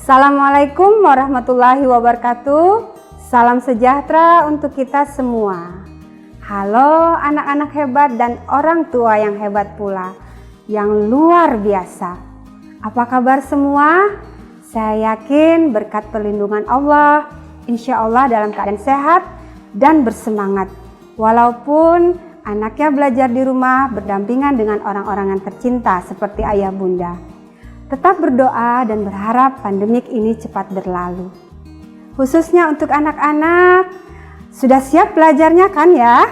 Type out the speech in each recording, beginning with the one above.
Assalamualaikum warahmatullahi wabarakatuh. Salam sejahtera untuk kita semua. Halo anak-anak hebat dan orang tua yang hebat pula, yang luar biasa. Apa kabar semua? Saya yakin berkat perlindungan Allah, insya Allah dalam keadaan sehat dan bersemangat. Walaupun anaknya belajar di rumah berdampingan dengan orang-orang yang tercinta seperti ayah bunda. Tetap berdoa dan berharap pandemik ini cepat berlalu. Khususnya untuk anak-anak, sudah siap belajarnya kan ya?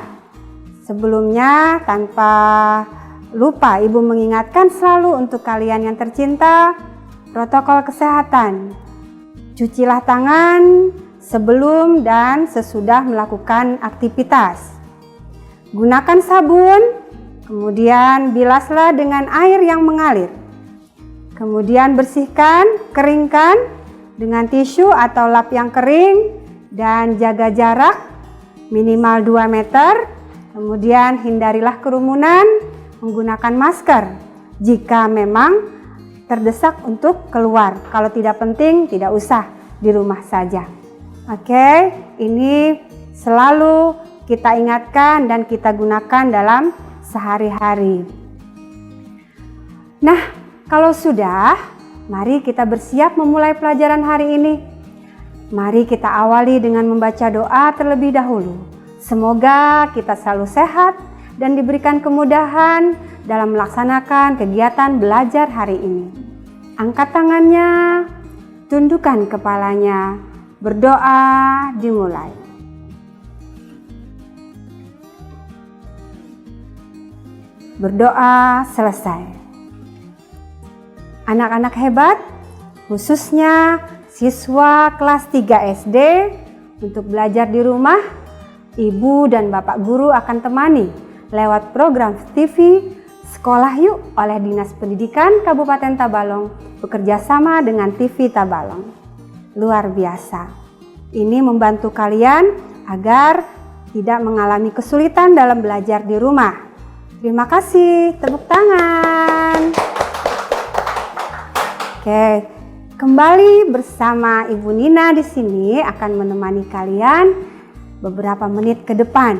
Sebelumnya tanpa lupa Ibu mengingatkan selalu untuk kalian yang tercinta, protokol kesehatan. Cucilah tangan sebelum dan sesudah melakukan aktivitas. Gunakan sabun, kemudian bilaslah dengan air yang mengalir. Kemudian bersihkan, keringkan dengan tisu atau lap yang kering dan jaga jarak minimal 2 meter. Kemudian hindarilah kerumunan, menggunakan masker jika memang terdesak untuk keluar. Kalau tidak penting tidak usah, di rumah saja. Oke, ini selalu kita ingatkan dan kita gunakan dalam sehari-hari. Nah, kalau sudah, mari kita bersiap memulai pelajaran hari ini. Mari kita awali dengan membaca doa terlebih dahulu. Semoga kita selalu sehat dan diberikan kemudahan dalam melaksanakan kegiatan belajar hari ini. Angkat tangannya, tundukkan kepalanya, berdoa dimulai. Berdoa selesai. Anak-anak hebat, khususnya siswa kelas 3 SD, untuk belajar di rumah, Ibu dan Bapak Guru akan temani lewat program TV Sekolah Yuk oleh Dinas Pendidikan Kabupaten Tabalong bekerja sama dengan TV Tabalong. Luar biasa. Ini membantu kalian agar tidak mengalami kesulitan dalam belajar di rumah. Terima kasih, tepuk tangan. Oke, kembali bersama Ibu Nina di sini akan menemani kalian beberapa menit ke depan.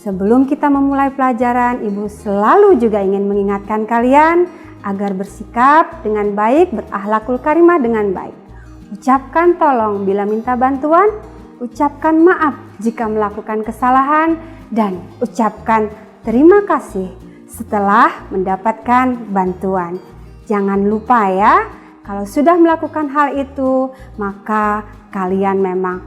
Sebelum kita memulai pelajaran, Ibu selalu juga ingin mengingatkan kalian agar bersikap dengan baik, berakhlakul karimah dengan baik. Ucapkan tolong bila minta bantuan, ucapkan maaf jika melakukan kesalahan, dan ucapkan terima kasih setelah mendapatkan bantuan. Jangan lupa ya, kalau sudah melakukan hal itu, maka kalian memang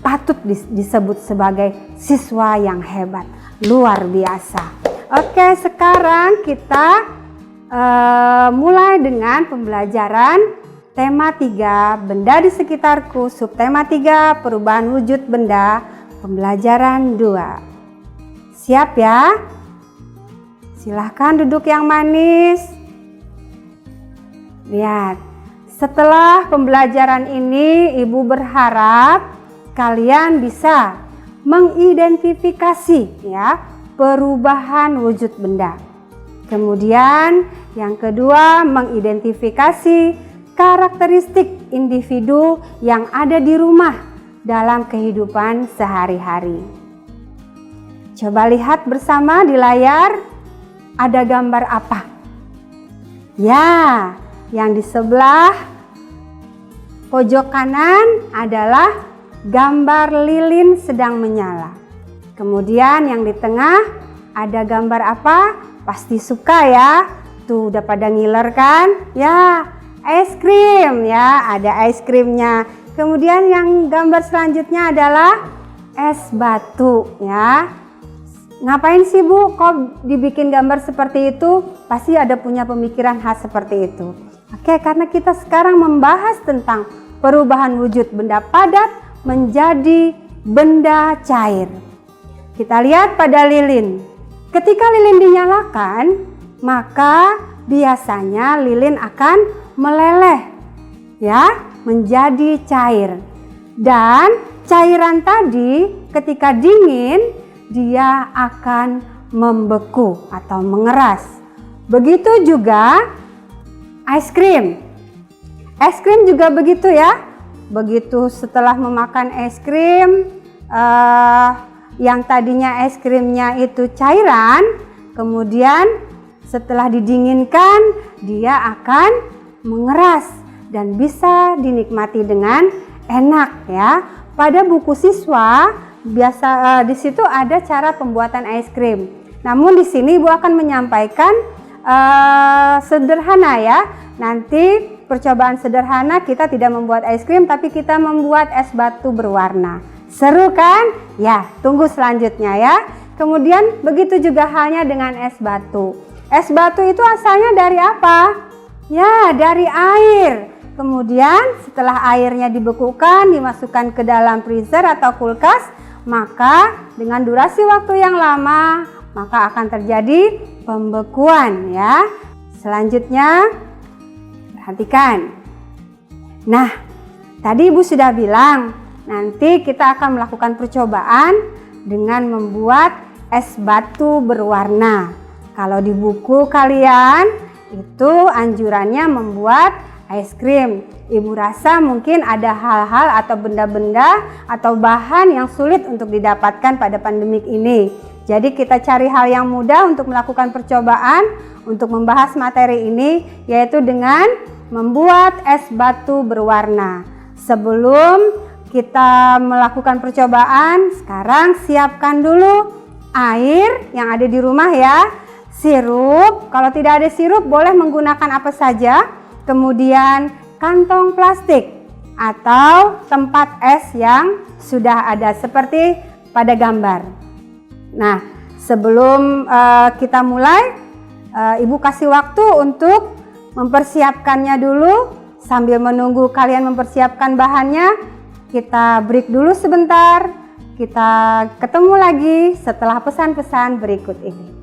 patut disebut sebagai siswa yang hebat. Luar biasa. Oke, sekarang kita mulai dengan pembelajaran tema 3, benda di sekitarku, subtema 3, perubahan wujud benda, pembelajaran 2. Siap ya? Silahkan duduk yang manis. Lihat, setelah pembelajaran ini Ibu berharap kalian bisa mengidentifikasi ya perubahan wujud benda. Kemudian yang kedua, mengidentifikasi karakteristik individu yang ada di rumah dalam kehidupan sehari-hari. Coba lihat bersama di layar, ada gambar apa? Ya, yang di sebelah pojok kanan adalah gambar lilin sedang menyala. Kemudian yang di tengah ada gambar apa? Pasti suka ya. Tuh udah pada ngiler kan? Ya, es krim ya, ada es krimnya. Kemudian yang gambar selanjutnya adalah es batu ya. Ngapain sih Bu kok dibikin gambar seperti itu? Pasti ada punya pemikiran khas seperti itu. Oke, karena kita sekarang membahas tentang perubahan wujud benda padat menjadi benda cair. Kita lihat pada lilin. Ketika lilin dinyalakan, maka biasanya lilin akan meleleh ya, menjadi cair. Dan cairan tadi ketika dingin dia akan membeku atau mengeras. Begitu juga es krim. Es krim juga begitu ya. Begitu setelah memakan es krim, yang tadinya es krimnya itu cairan, kemudian setelah didinginkan dia akan mengeras dan bisa dinikmati dengan enak ya. Pada buku siswa biasa di situ ada cara pembuatan es krim. Namun di sini Ibu akan menyampaikan sederhana ya. Nanti percobaan sederhana kita tidak membuat es krim tapi kita membuat es batu berwarna. Seru kan? Ya, tunggu selanjutnya ya. Kemudian begitu juga halnya dengan es batu. Es batu itu asalnya dari apa? Ya, dari air. Kemudian setelah airnya dibekukan, dimasukkan ke dalam freezer atau kulkas, maka dengan durasi waktu yang lama, maka akan terjadi pembekuan ya. Selanjutnya, perhatikan. Nah, tadi Ibu sudah bilang, nanti kita akan melakukan percobaan dengan membuat es batu berwarna. Kalau di buku kalian, itu anjurannya membuat es krim. Ibu rasa mungkin ada hal-hal atau benda-benda atau bahan yang sulit untuk didapatkan pada pandemik ini. Jadi kita cari hal yang mudah untuk melakukan percobaan untuk membahas materi ini, yaitu dengan membuat es batu berwarna. Sebelum kita melakukan percobaan, sekarang siapkan dulu air yang ada di rumah ya. Sirup, kalau tidak ada sirup boleh menggunakan apa saja. Kemudian kantong plastik atau tempat es yang sudah ada seperti pada gambar. Nah, sebelum kita mulai, Ibu kasih waktu untuk mempersiapkannya dulu. Sambil menunggu kalian mempersiapkan bahannya, kita break dulu sebentar. Kita ketemu lagi setelah pesan-pesan berikut ini.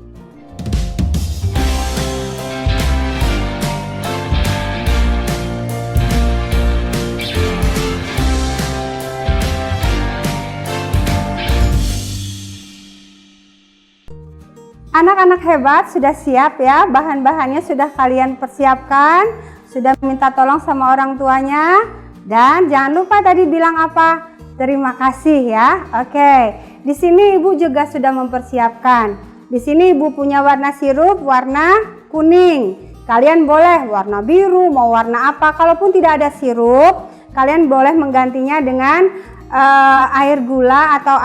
Anak-anak hebat sudah siap ya, bahan-bahannya sudah kalian persiapkan, sudah minta tolong sama orang tuanya, dan jangan lupa tadi bilang apa? Terima kasih ya. Oke, di sini Ibu juga sudah mempersiapkan. Di sini Ibu punya warna sirup warna kuning. Kalian boleh warna biru, mau warna apa. Kalaupun tidak ada sirup, kalian boleh menggantinya dengan air gula atau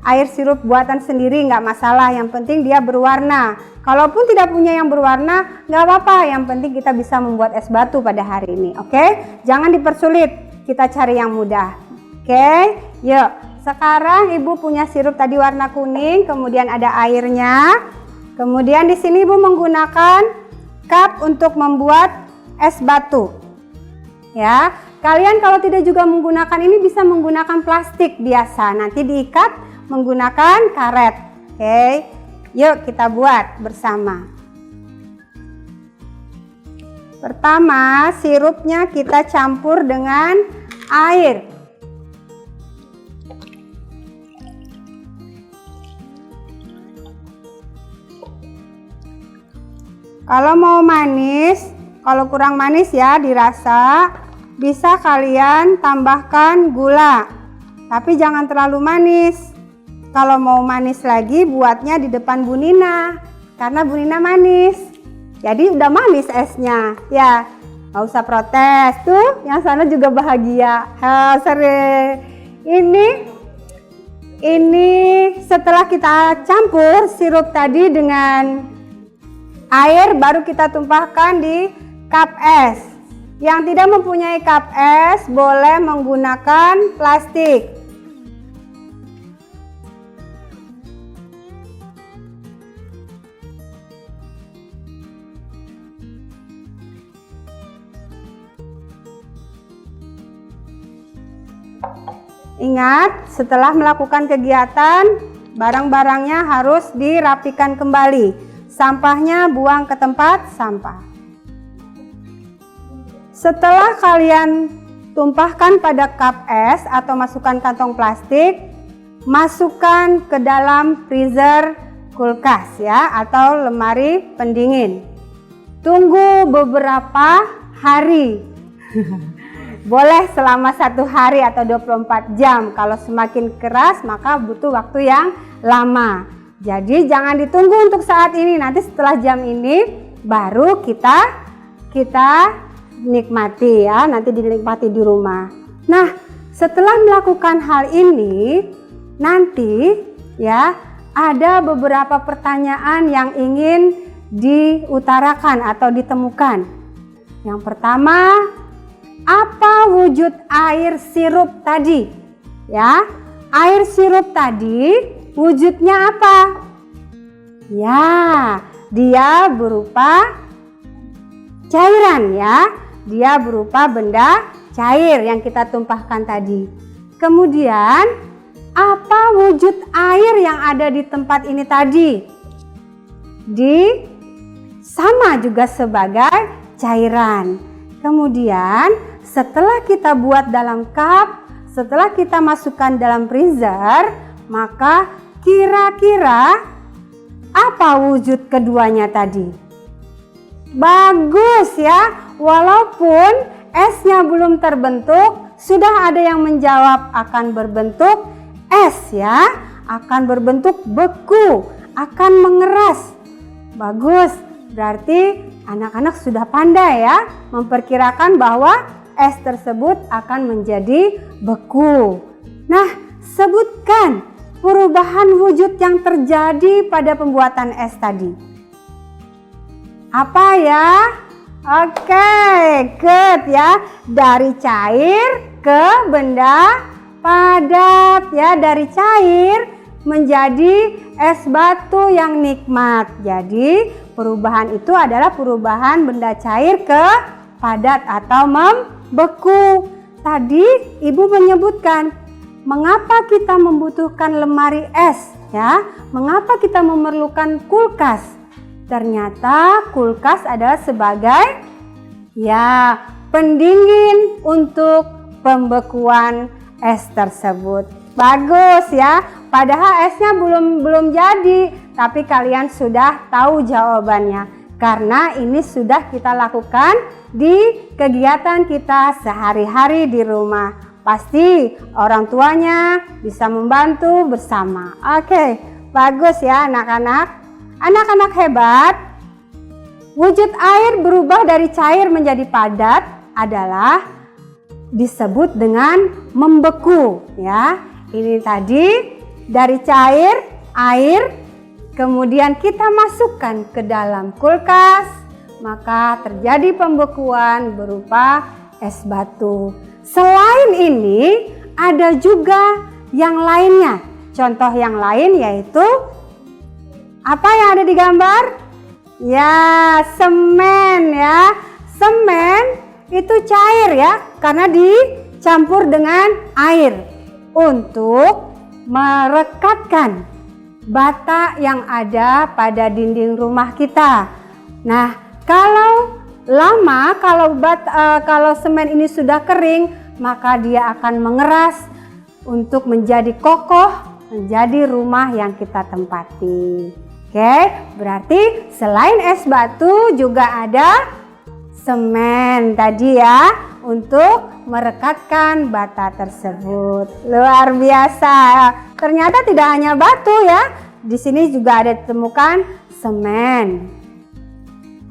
air sirup buatan sendiri, nggak masalah, yang penting dia berwarna. Kalaupun tidak punya yang berwarna, nggak apa-apa, yang penting kita bisa membuat es batu pada hari ini, oke? Jangan dipersulit, kita cari yang mudah, oke? Yuk, sekarang Ibu punya sirup tadi warna kuning, kemudian ada airnya. Kemudian di sini Ibu menggunakan cup untuk membuat es batu. Ya, kalian kalau tidak juga menggunakan ini bisa menggunakan plastik biasa, nanti diikat menggunakan karet. Oke, yuk kita buat bersama. Pertama, sirupnya kita campur dengan air. Kalau mau manis, kalau kurang manis ya dirasa, bisa kalian tambahkan gula. Tapi jangan terlalu manis. Kalau mau manis lagi, buatnya di depan Bu Nina, karena Bu Nina manis. Jadi udah manis esnya, ya. Gak usah protes, tuh yang sana juga bahagia. Sore ini setelah kita campur sirup tadi dengan air, baru kita tumpahkan di cup es. Yang tidak mempunyai cup es boleh menggunakan plastik. Ingat, setelah melakukan kegiatan, barang-barangnya harus dirapikan kembali. Sampahnya buang ke tempat sampah. Setelah kalian tumpahkan pada cup es atau masukkan kantong plastik, masukkan ke dalam freezer kulkas ya, atau lemari pendingin. Tunggu beberapa hari. Boleh selama 1 hari atau 24 jam. Kalau semakin keras maka butuh waktu yang lama. Jadi jangan ditunggu untuk saat ini. Nanti setelah jam ini baru kita nikmati ya. Nanti dinikmati di rumah. Nah, setelah melakukan hal ini, nanti ya ada beberapa pertanyaan yang ingin diutarakan atau ditemukan. Yang pertama, apa wujud air sirup tadi? Ya, air sirup tadi wujudnya apa? Ya, dia berupa cairan ya. Dia berupa benda cair yang kita tumpahkan tadi. Kemudian, apa wujud air yang ada di tempat ini tadi? Sama juga sebagai cairan. Kemudian, setelah kita buat dalam cup, setelah kita masukkan dalam freezer, maka kira-kira apa wujud keduanya tadi? Bagus ya, walaupun esnya belum terbentuk, sudah ada yang menjawab akan berbentuk es ya, akan berbentuk beku, akan mengeras. Bagus, berarti anak-anak sudah pandai ya memperkirakan bahwa es tersebut akan menjadi beku. Nah, sebutkan perubahan wujud yang terjadi pada pembuatan es tadi. Apa ya? Oke, good ya. Dari cair ke benda padat ya. Dari cair menjadi es batu yang nikmat. Jadi perubahan itu adalah perubahan benda cair ke padat atau membeku. Tadi Ibu menyebutkan mengapa kita membutuhkan lemari es ya. Mengapa kita memerlukan kulkas? Ternyata kulkas adalah sebagai ya pendingin untuk pembekuan es tersebut. Bagus ya. Padahal esnya belum jadi, tapi kalian sudah tahu jawabannya karena ini sudah kita lakukan di kegiatan kita sehari-hari di rumah. Pasti orang tuanya bisa membantu bersama. Oke, bagus ya anak-anak. Anak-anak hebat, wujud air berubah dari cair menjadi padat adalah disebut dengan membeku ya. Ini tadi dari cair, air, kemudian kita masukkan ke dalam kulkas, maka terjadi pembekuan berupa es batu. Selain ini ada juga yang lainnya. Contoh yang lain yaitu apa yang ada di gambar? Ya, semen ya. Semen itu cair ya, karena dicampur dengan air untuk merekatkan bata yang ada pada dinding rumah kita. Nah, kalau lama, kalau semen ini sudah kering, maka dia akan mengeras untuk menjadi kokoh, menjadi rumah yang kita tempati. Oke, berarti selain es batu juga ada semen tadi ya untuk merekatkan bata tersebut. Luar biasa. Ternyata tidak hanya batu ya. Di sini juga ada ditemukan semen.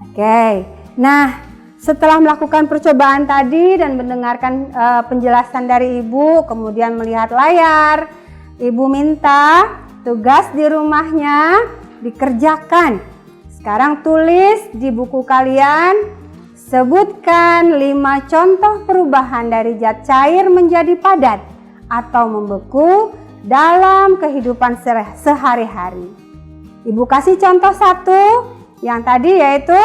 Oke. Nah, setelah melakukan percobaan tadi dan mendengarkan penjelasan dari Ibu, kemudian melihat layar, Ibu minta tugas di rumahnya dikerjakan. Sekarang tulis di buku kalian, sebutkan 5 contoh perubahan dari zat cair menjadi padat atau membeku dalam kehidupan sehari-hari. Ibu kasih contoh 1 yang tadi yaitu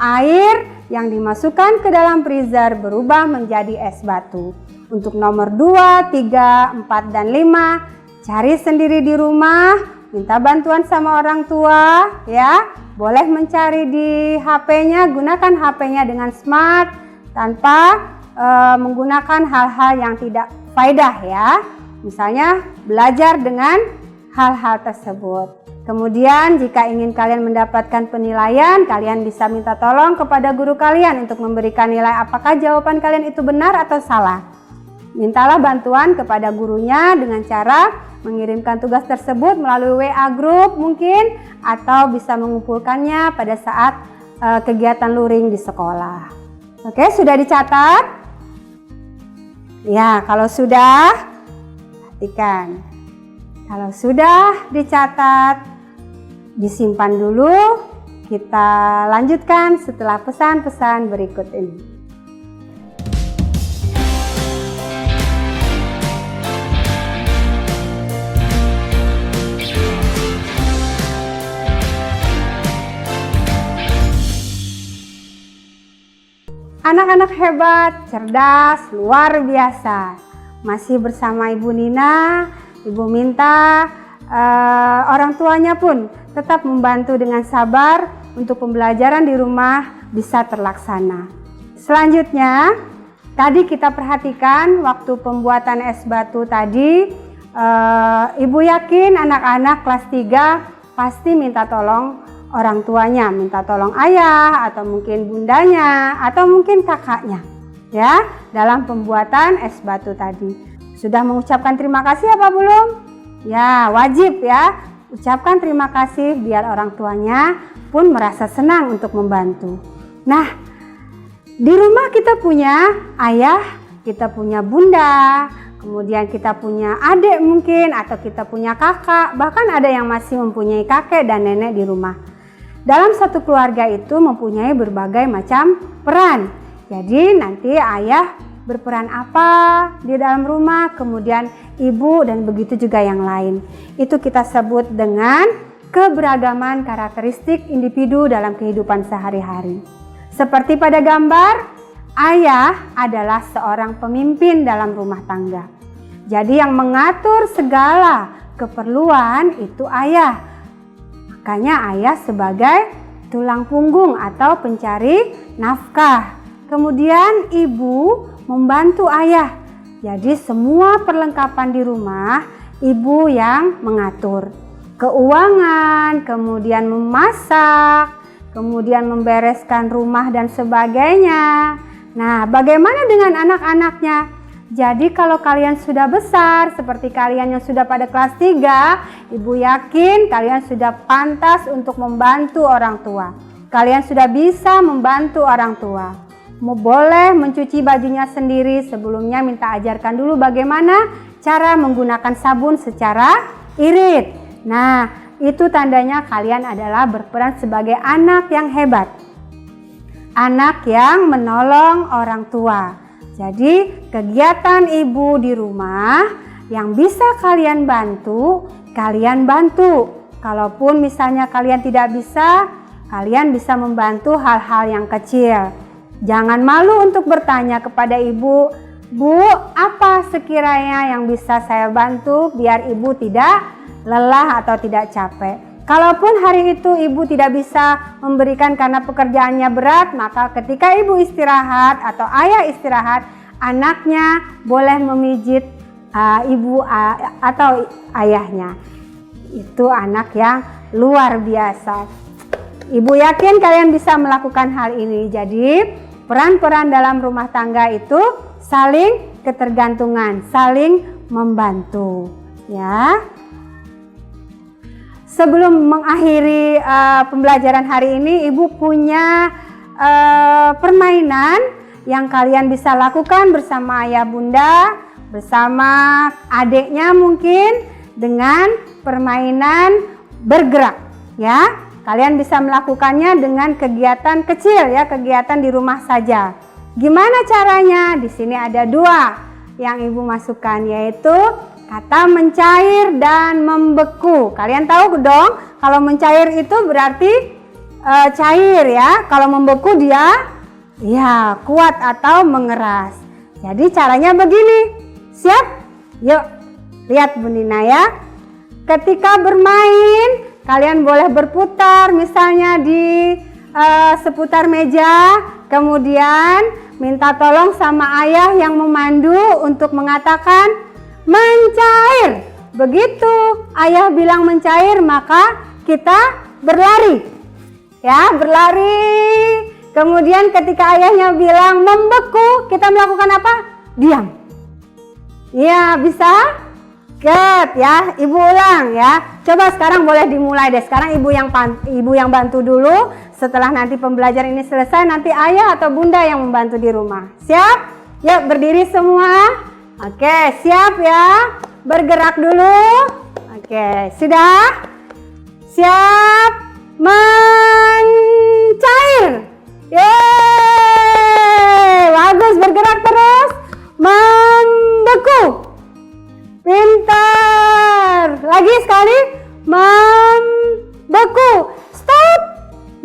air yang dimasukkan ke dalam freezer berubah menjadi es batu. Untuk nomor 2, 3, 4, dan 5 cari sendiri di rumah. Minta bantuan sama orang tua ya. Boleh mencari di HP-nya, gunakan HP-nya dengan smart tanpa menggunakan hal-hal yang tidak faedah ya. Misalnya belajar dengan hal-hal tersebut. Kemudian jika ingin kalian mendapatkan penilaian, kalian bisa minta tolong kepada guru kalian untuk memberikan nilai apakah jawaban kalian itu benar atau salah. Mintalah bantuan kepada gurunya dengan cara mengirimkan tugas tersebut melalui WA group mungkin, atau bisa mengumpulkannya pada saat kegiatan luring di sekolah. Oke, sudah dicatat? Ya, kalau sudah, perhatikan. Kalau sudah dicatat, disimpan dulu, kita lanjutkan setelah pesan-pesan berikut ini. Anak-anak hebat, cerdas, luar biasa. Masih bersama Ibu Nina, Ibu minta orang tuanya pun tetap membantu dengan sabar untuk pembelajaran di rumah bisa terlaksana. Selanjutnya, tadi kita perhatikan waktu pembuatan es batu tadi, Ibu yakin anak-anak kelas 3 pasti minta tolong orang tuanya, minta tolong ayah atau mungkin bundanya atau mungkin kakaknya ya dalam pembuatan es batu tadi. Sudah mengucapkan terima kasih apa belum? Ya, wajib ya. Ucapkan terima kasih biar orang tuanya pun merasa senang untuk membantu. Nah, di rumah kita punya ayah, kita punya bunda, kemudian kita punya adik mungkin, atau kita punya kakak, bahkan ada yang masih mempunyai kakek dan nenek di rumah. Dalam satu keluarga itu mempunyai berbagai macam peran. Jadi nanti ayah berperan apa di dalam rumah, kemudian ibu, dan begitu juga yang lain. Itu kita sebut dengan keberagaman karakteristik individu dalam kehidupan sehari-hari. Seperti pada gambar, ayah adalah seorang pemimpin dalam rumah tangga. Jadi yang mengatur segala keperluan itu ayah. Makanya ayah sebagai tulang punggung atau pencari nafkah. Kemudian ibu membantu ayah. Jadi semua perlengkapan di rumah ibu yang mengatur. Keuangan, kemudian memasak, kemudian membereskan rumah dan sebagainya. Nah, bagaimana dengan anak-anaknya? Jadi kalau kalian sudah besar seperti kalian yang sudah pada kelas 3, ibu yakin kalian sudah pantas untuk membantu orang tua. Kalian sudah bisa membantu orang tua. Boleh mencuci bajunya sendiri, sebelumnya minta ajarkan dulu bagaimana cara menggunakan sabun secara irit. Nah, itu tandanya kalian adalah berperan sebagai anak yang hebat. Anak yang menolong orang tua. Jadi, kegiatan ibu di rumah yang bisa kalian bantu, kalian bantu. Kalaupun misalnya kalian tidak bisa, kalian bisa membantu hal-hal yang kecil. Jangan malu untuk bertanya kepada ibu, Bu, apa sekiranya yang bisa saya bantu biar ibu tidak lelah atau tidak capek. Kalaupun hari itu ibu tidak bisa memberikan karena pekerjaannya berat, maka ketika ibu istirahat atau ayah istirahat, anaknya boleh memijit ibu atau ayahnya. Itu anak yang luar biasa. Ibu yakin kalian bisa melakukan hal ini. Jadi peran-peran dalam rumah tangga itu saling ketergantungan, saling membantu, ya. Sebelum mengakhiri pembelajaran hari ini, ibu punya permainan yang kalian bisa lakukan bersama ayah bunda, bersama adiknya mungkin, dengan permainan bergerak, ya. Kalian bisa melakukannya dengan kegiatan kecil, ya, kegiatan di rumah saja. Gimana caranya? Di sini ada 2 yang ibu masukkan, yaitu kata mencair dan membeku. Kalian tahu dong, kalau mencair itu berarti cair, ya. Kalau membeku dia ya kuat atau mengeras. Jadi caranya begini. Siap? Yuk, lihat Bu Nina ya. Ketika bermain, kalian boleh berputar misalnya di seputar meja, kemudian minta tolong sama ayah yang memandu untuk mengatakan mencair. Begitu ayah bilang mencair, maka kita berlari. Ya, berlari. Kemudian ketika ayahnya bilang membeku, kita melakukan apa? Diam. Ya, bisa? Good ya, ibu ulang ya. Coba sekarang boleh dimulai deh. Sekarang ibu yang bantu dulu. Setelah nanti pembelajaran ini selesai, nanti ayah atau bunda yang membantu di rumah. Siap? Yuk berdiri semua. Oke, siap ya. Bergerak dulu. Oke, sudah? Siap? Mencair. Yeay, bagus, bergerak terus. Membeku. Pintar. Lagi sekali. Membeku. Stop.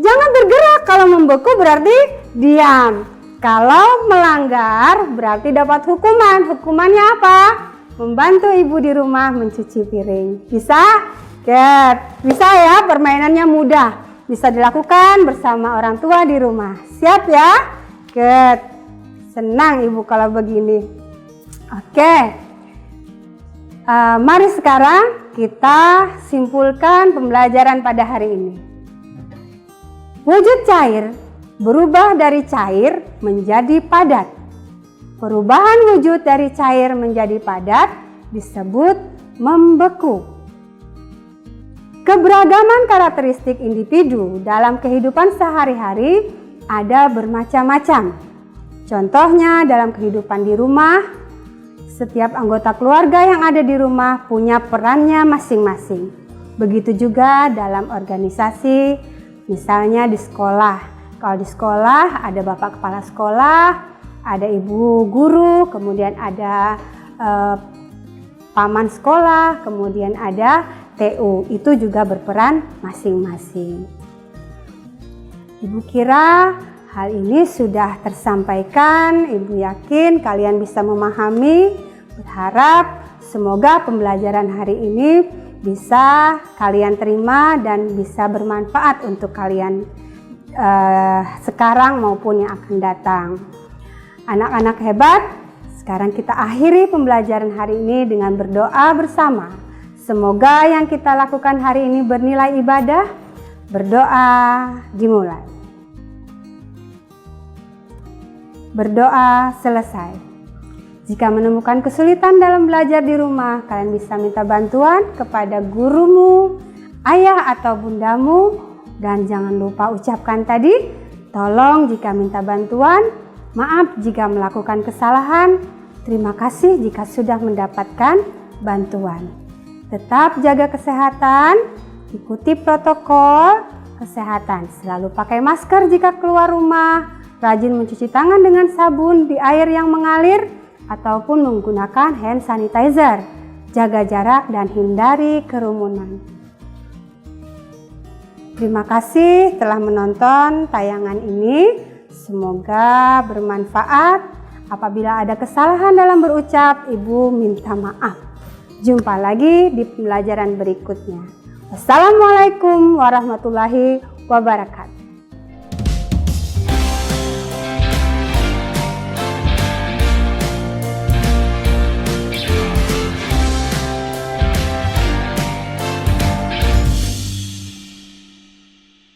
Jangan bergerak. Kalau membeku berarti diam. Kalau melanggar berarti dapat hukuman. Hukumannya apa? Membantu ibu di rumah mencuci piring. Bisa? Bisa ya, permainannya mudah. Bisa dilakukan bersama orang tua di rumah. Siap ya? Senang ibu kalau begini. Oke. Mari sekarang kita simpulkan pembelajaran pada hari ini. Wujud cair berubah dari cair menjadi padat. Perubahan wujud dari cair menjadi padat disebut membeku. Keberagaman karakteristik individu dalam kehidupan sehari-hari ada bermacam-macam. Contohnya dalam kehidupan di rumah, setiap anggota keluarga yang ada di rumah punya perannya masing-masing. Begitu juga dalam organisasi, misalnya di sekolah. Kalau di sekolah ada bapak kepala sekolah, ada ibu guru, kemudian ada paman sekolah, kemudian ada TU. Itu juga berperan masing-masing. Ibu kira hal ini sudah tersampaikan. Ibu yakin kalian bisa memahami. Berharap semoga pembelajaran hari ini bisa kalian terima dan bisa bermanfaat untuk kalian sekarang maupun yang akan datang. Anak-anak hebat, sekarang kita akhiri pembelajaran hari ini dengan berdoa bersama. Semoga yang kita lakukan hari ini bernilai ibadah. Berdoa dimulai. Berdoa selesai. Jika menemukan kesulitan dalam belajar di rumah, kalian bisa minta bantuan kepada gurumu, ayah atau bundamu, dan jangan lupa ucapkan tadi, tolong jika minta bantuan, maaf jika melakukan kesalahan, terima kasih jika sudah mendapatkan bantuan. Tetap jaga kesehatan, ikuti protokol kesehatan, selalu pakai masker jika keluar rumah, rajin mencuci tangan dengan sabun di air yang mengalir ataupun menggunakan hand sanitizer. Jaga jarak dan hindari kerumunan. Terima kasih telah menonton tayangan ini. Semoga bermanfaat. Apabila ada kesalahan dalam berucap, Ibu minta maaf. Jumpa lagi di pembelajaran berikutnya. Wassalamualaikum warahmatullahi wabarakatuh.